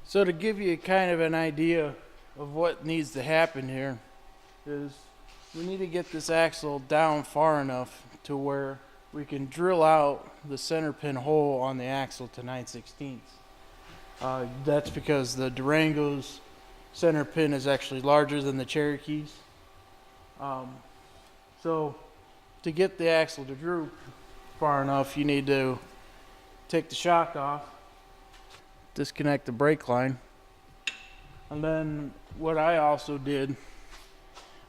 So to give you kind of an idea of what needs to happen here is we need to get this axle down far enough to where we can drill out the center pin hole on the axle to 9/16. That's because the Durango's center pin is actually larger than the Cherokee's. So to get the axle to droop far enough, you need to take the shock off, disconnect the brake line, and then what I also did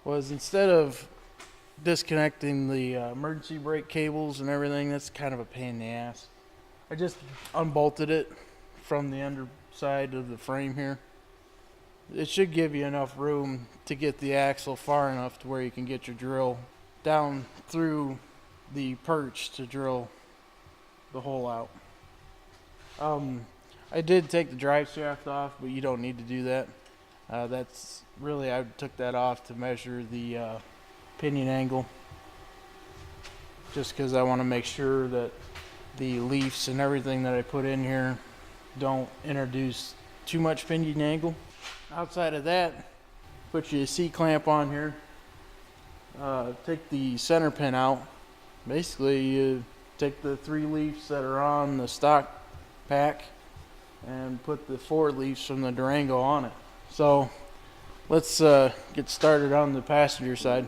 was, instead of disconnecting the emergency brake cables and everything, that's kind of a pain in the ass, I just unbolted it from the underside of the frame here. It should give you enough room to get the axle far enough to where you can get your drill down through the perch to drill the hole out. I did take the drive shaft off, but you don't need to do that. That's really, I took that off to measure the pinion angle, just because I want to make sure that the leafs and everything that I put in here don't introduce too much pinion angle. Outside of that, put your C-clamp on here, take the center pin out. Basically, you take the 3 leaves that are on the stock pack and put the 4 leaves from the Durango on it. So let's get started on the passenger side.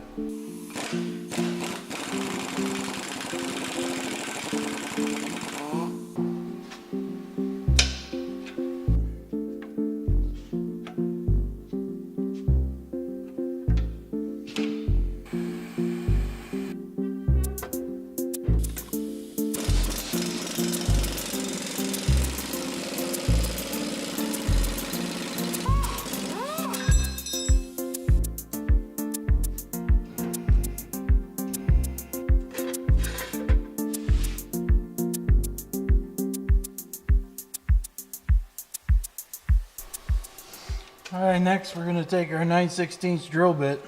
Alright, next we're going to take our 9/16 drill bit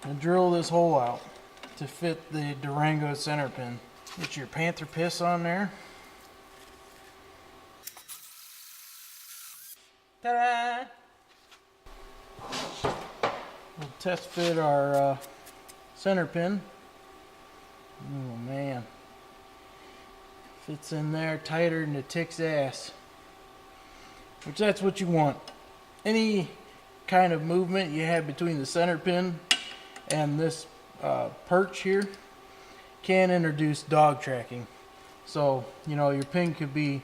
and drill this hole out to fit the Durango center pin. Get your panther piss on there. Ta-da! We'll test fit our center pin. Oh man, fits in there tighter than a tick's ass, which that's what you want. Any kind of movement you have between the center pin and this perch here can introduce dog tracking. So, you know, your pin could be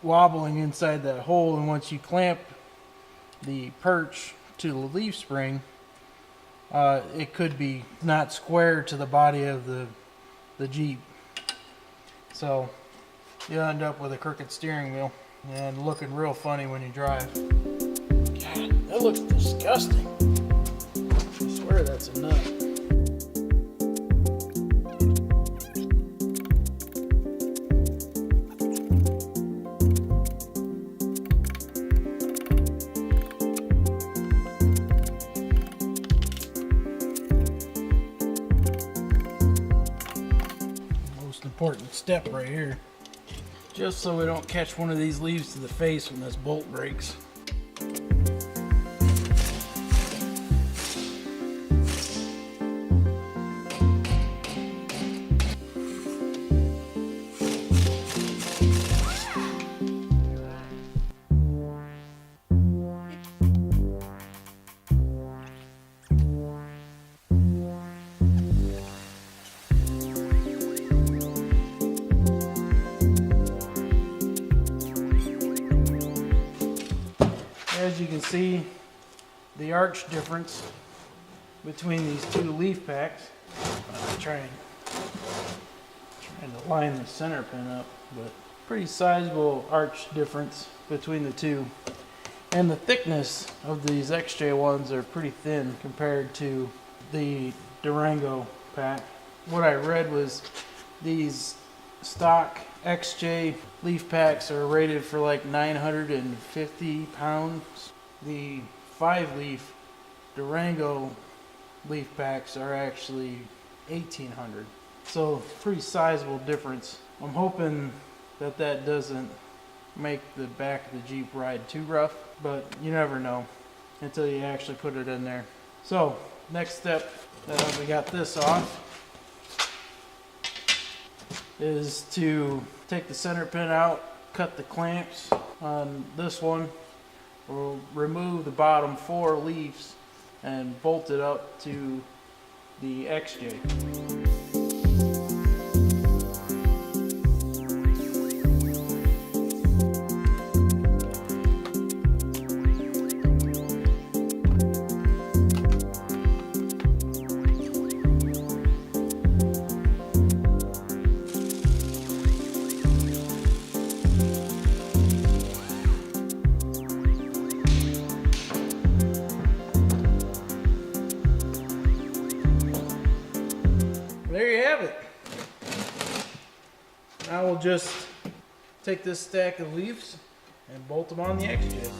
wobbling inside that hole, and once you clamp the perch to the leaf spring, it could be not square to the body of the Jeep. So you end up with a crooked steering wheel and looking real funny when you drive. God, that looks disgusting. I swear that's a nut. Most important step right here. Just so we don't catch one of these leaves to the face when this bolt breaks. As you can see, the arch difference between these two leaf packs. I'm trying to line the center pin up, but pretty sizable arch difference between the two. And the thickness of these XJ ones are pretty thin compared to the Durango pack. What I read was these stock XJ leaf packs are rated for like 950 pounds. The 5-leaf Durango leaf packs are actually 1800. So pretty sizable difference. I'm hoping that that doesn't make the back of the Jeep ride too rough, but you never know until you actually put it in there. So next step, we got this off, is to take the center pin out, cut the clamps on this one. We'll remove the bottom 4 leaves and bolt it up to the XJ. There you have it. Now we'll just take this stack of leaves and bolt them on the XJ.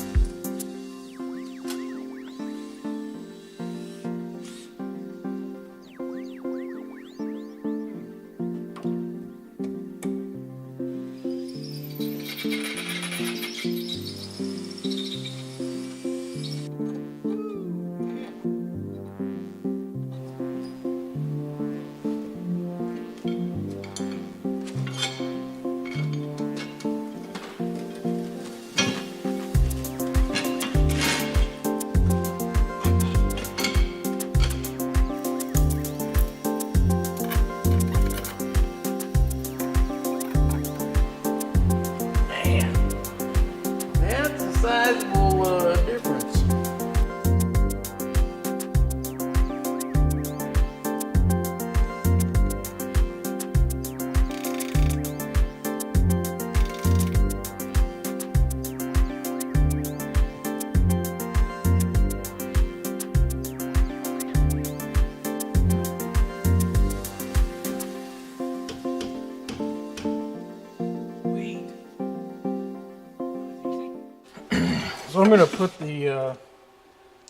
Sizable difference. So I'm going to put the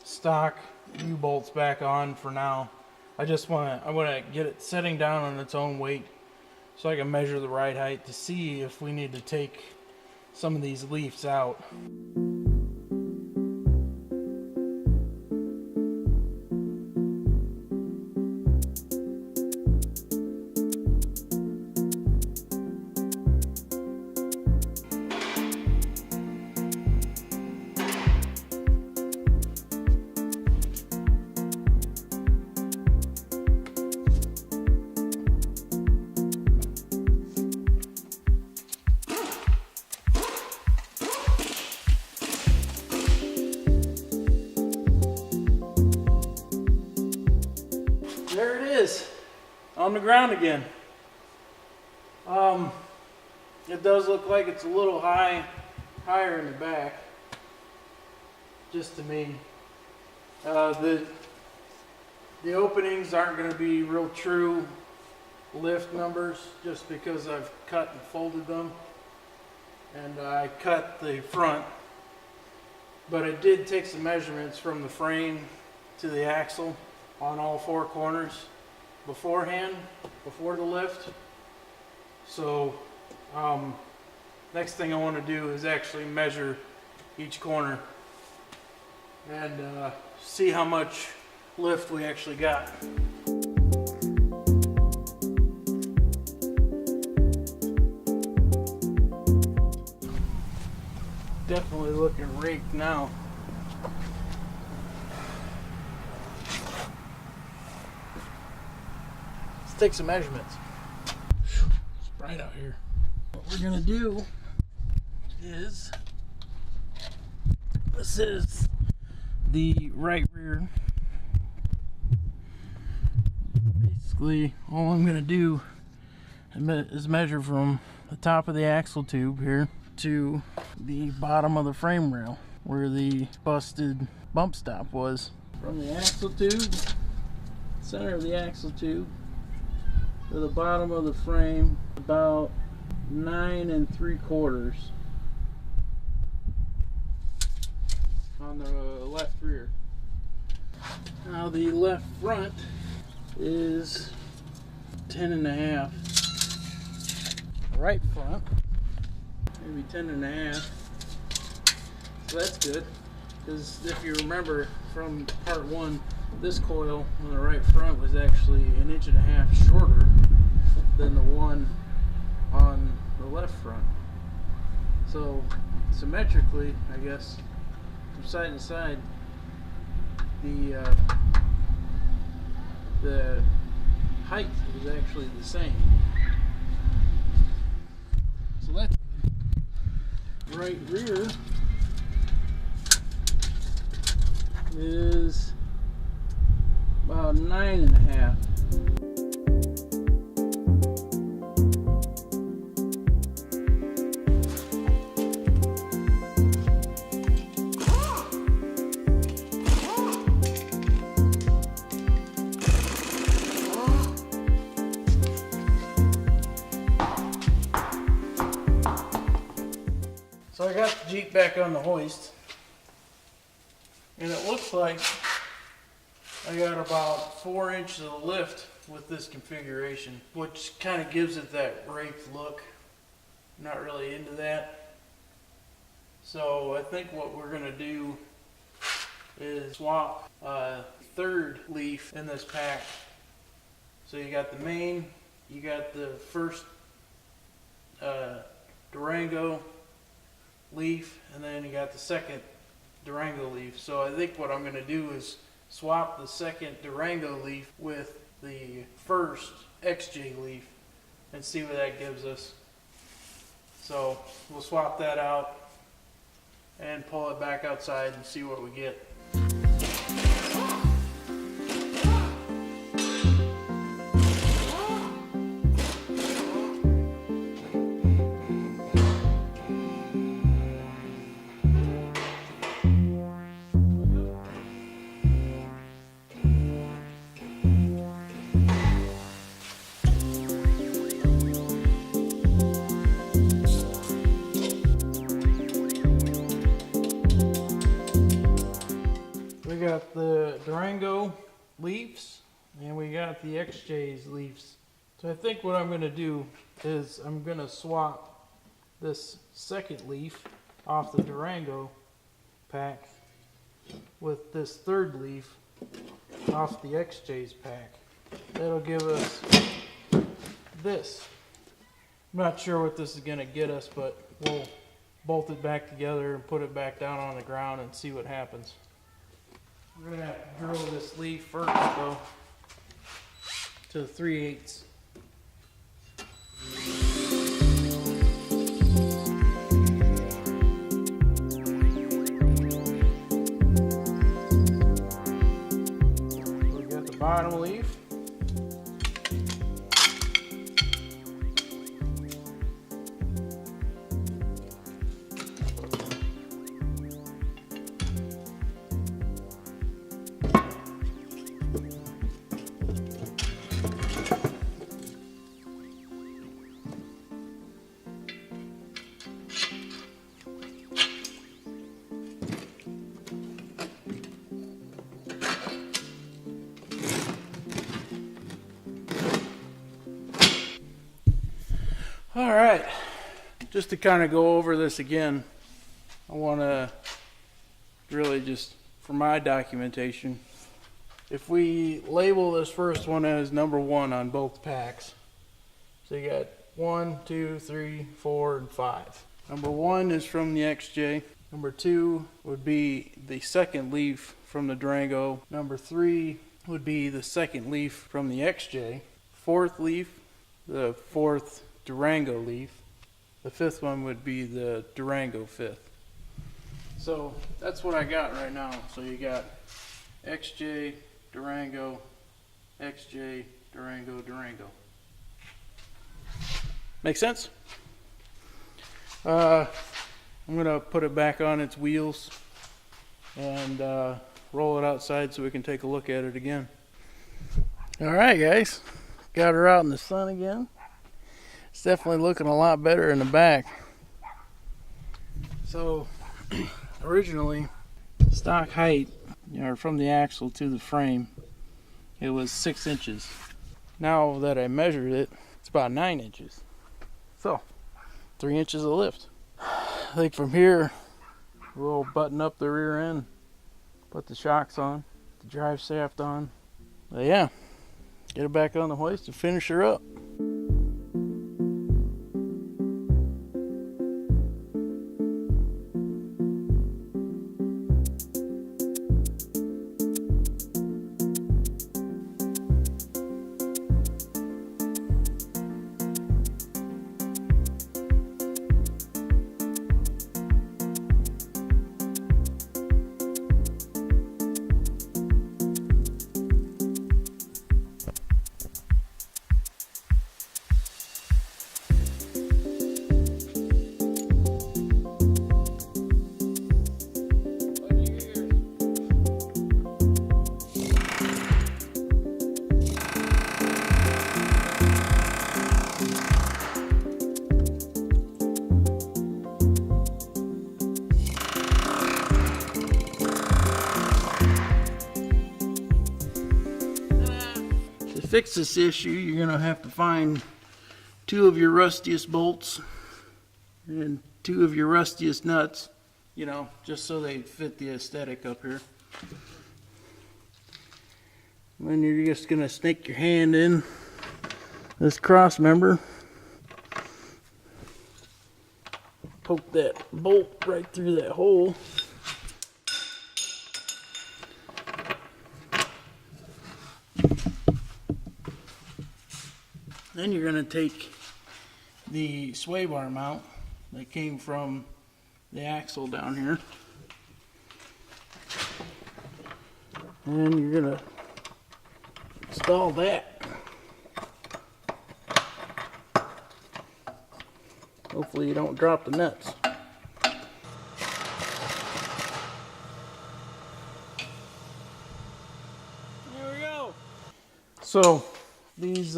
stock U-bolts back on for now. I want to get it setting down on its own weight so I can measure the ride height to see if we need to take some of these leaves out. There it is, on the ground again. It does look like it's a little higher in the back, just to me. The openings aren't going to be real true lift numbers, just because I've cut and folded them, and I cut the front. But I did take some measurements from the frame to the axle on all 4 corners beforehand, before the lift. So next thing I want to do is actually measure each corner and see how much lift we actually got. Definitely looking raked now. Take some measurements. It's bright out here. What we're gonna do is, this is the right rear. Basically, all I'm gonna do is measure from the top of the axle tube here to the bottom of the frame rail where the busted bump stop was. From the axle tube, center of the axle tube, to the bottom of the frame, about 9 3/4 on the left rear. Now the left front is 10.5. Right front, maybe 10.5. So that's good, because if you remember from part 1, this coil on the right front was actually 1.5 inches shorter than the one on the left front. So symmetrically, I guess, from side to side, the height is actually the same. So that's right rear is about 9.5. So I got the Jeep back on the hoist, and it looks like I got about 4 inches of lift with this configuration, which kind of gives it that raked look. I'm not really into that. So I think what we're going to do is swap a third leaf in this pack. So you got the main, you got the first Durango leaf, and then you got the second Durango leaf. So I think what I'm going to do is swap the second Durango leaf with the first XJ leaf and see what that gives us. So we'll swap that out and pull it back outside and see what we get. We got the Durango leaves and we got the XJ's leaves. So I think what I'm going to do is I'm going to swap this second leaf off the Durango pack with this third leaf off the XJ's pack. That'll give us this. I'm not sure what this is going to get us, but we'll bolt it back together and put it back down on the ground and see what happens. We're going to have to drill this leaf first, though, to 3/8. We got the bottom leaf. All right, just to kind of go over this again, I want to really just, for my documentation, if we label this first one as number 1 on both packs, so you got 1, 2, 3, 4, and 5. Number 1 is from the XJ. Number 2 would be the second leaf from the Durango. Number 3 would be the second leaf from the XJ. Fourth leaf, the fourth Durango leaf. The fifth one would be the Durango fifth. So that's what I got right now. So you got XJ, Durango, XJ, Durango, Durango. Make sense? I'm gonna put it back on its wheels and roll it outside so we can take a look at it again. All right, guys, got her out in the sun again. It's definitely looking a lot better in the back. So originally, stock height, from the axle to the frame, it was 6 inches. Now that I measured it, it's about 9 inches. So, 3 inches of lift. I think from here, we'll button up the rear end, put the shocks on, the drive shaft on. But yeah, get it back on the hoist and finish her up. To fix this issue, you're going to have to find 2 of your rustiest bolts and 2 of your rustiest nuts, you know, just so they fit the aesthetic up here. Then you're just going to stick your hand in this cross member, poke that bolt right through that hole. Then you're going to take the sway bar mount that came from the axle down here, and you're going to install that. Hopefully you don't drop the nuts. There we go. So these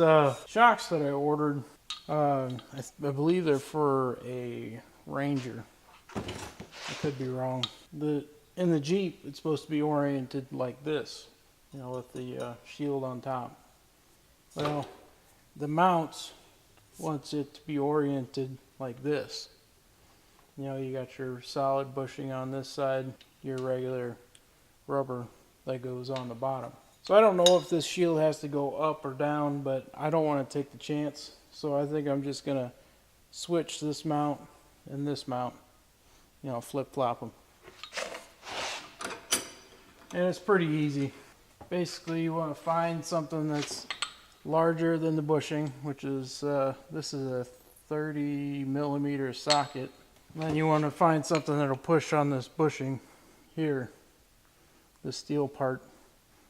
shocks that I ordered, I believe they're for a Ranger. I could be wrong. In the Jeep, it's supposed to be oriented like this, you know, with the shield on top. Well, the mounts wants it to be oriented like this. You know, you got your solid bushing on this side, your regular rubber that goes on the bottom. So I don't know if this shield has to go up or down, but I don't want to take the chance. So I think I'm just going to switch this mount and this mount, you know, flip-flop them. And it's pretty easy. Basically, you want to find something that's larger than the bushing, which is, this is a 30 millimeter socket. And then you want to find something that'll push on this bushing here, the steel part.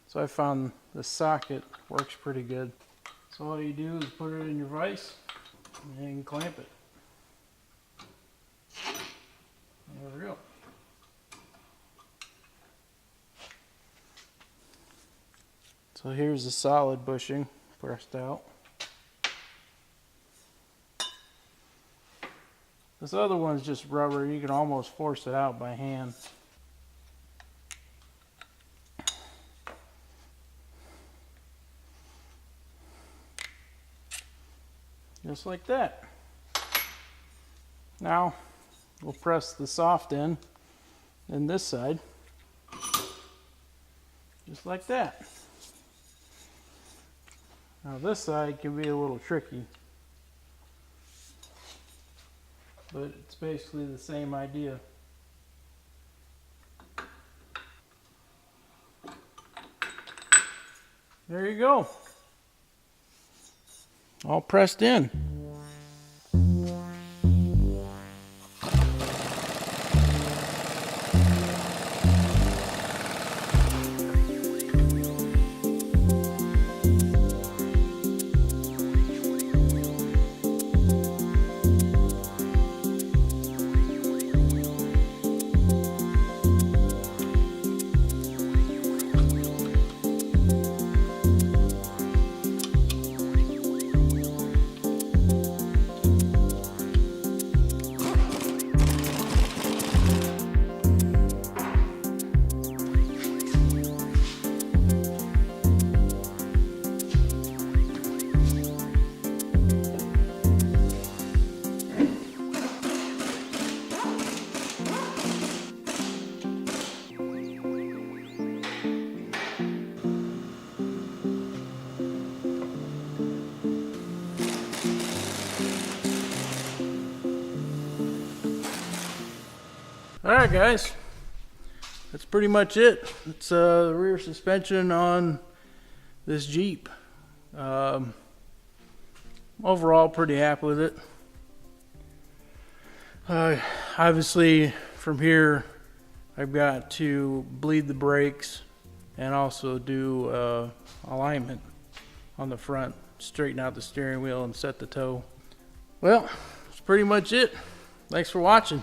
So I found the socket works pretty good. So all you do is put it in your vise and clamp it. There we go. So here's the solid bushing pressed out. This other one's just rubber. You can almost force it out by hand. Just like that. Now we'll press the soft end in this side, just like that. Now this side can be a little tricky, but it's basically the same idea. There you go. All pressed in. Alright guys, that's pretty much it. It's the rear suspension on this Jeep. Overall pretty happy with it. Obviously from here I've got to bleed the brakes and also do alignment on the front, straighten out the steering wheel and set the toe. Well, that's pretty much it. Thanks for watching.